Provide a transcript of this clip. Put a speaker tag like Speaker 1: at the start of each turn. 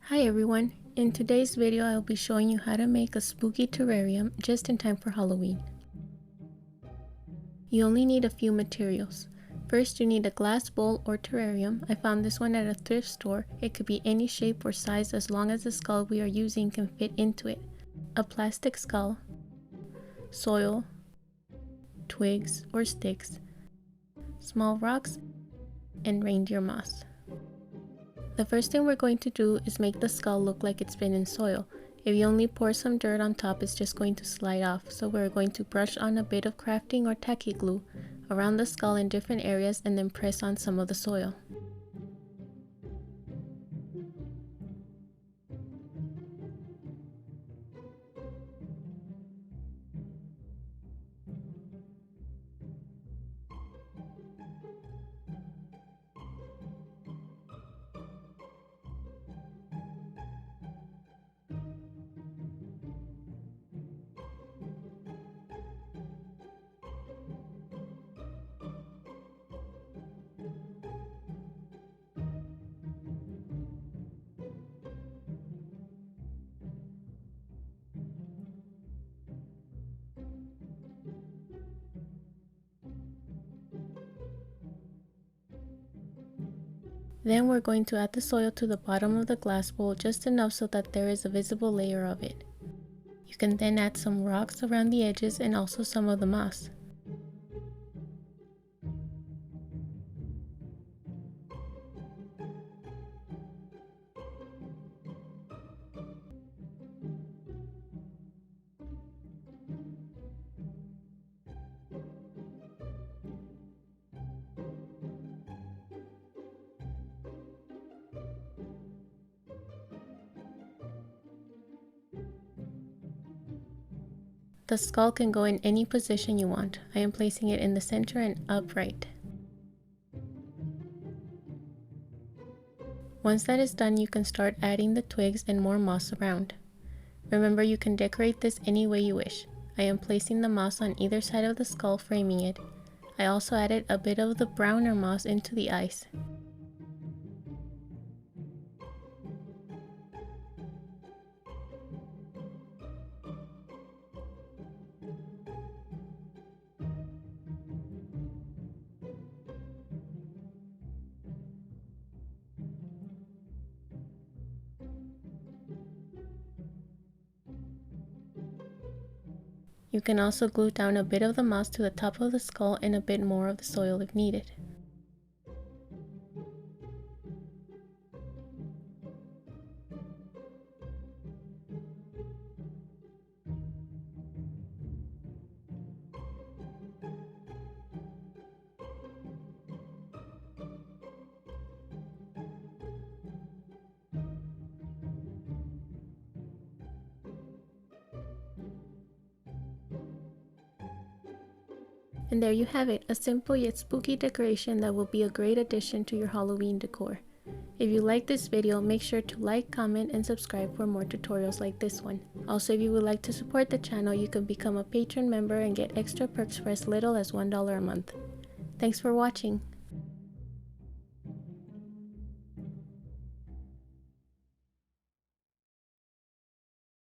Speaker 1: Hi everyone, in today's video I'll be showing you how to make a spooky terrarium just in time for Halloween. You only need a few materials. First you need a glass bowl or terrarium. I found this one at a thrift store. It could be any shape or size as long as the skull we are using can fit into it. A plastic skull, soil, twigs or sticks, small rocks, and reindeer moss. The first thing we're going to do is make the skull look like it's been in soil. If you only pour some dirt on top, it's just going to slide off. So we're going to brush on a bit of crafting or tacky glue around the skull in different areas and then press on some of the soil. Then we're going to add the soil to the bottom of the glass bowl, just enough so that there is a visible layer of it. You can then add some rocks around the edges and also some of the moss. The skull can go in any position you want. I am placing it in the center and upright. Once that is done, you can start adding the twigs and more moss around. Remember, you can decorate this any way you wish. I am placing the moss on either side of the skull, framing it. I also added a bit of the browner moss into the eyes. You can also glue down a bit of the moss to the top of the skull and a bit more of the soil if needed. And there you have it, a simple yet spooky decoration that will be a great addition to your Halloween decor. If you like this video, make sure to like, comment, and subscribe for more tutorials like this one. Also, if you would like to support the channel, you can become a patron member and get extra perks for as little as $1 a month. Thanks for watching!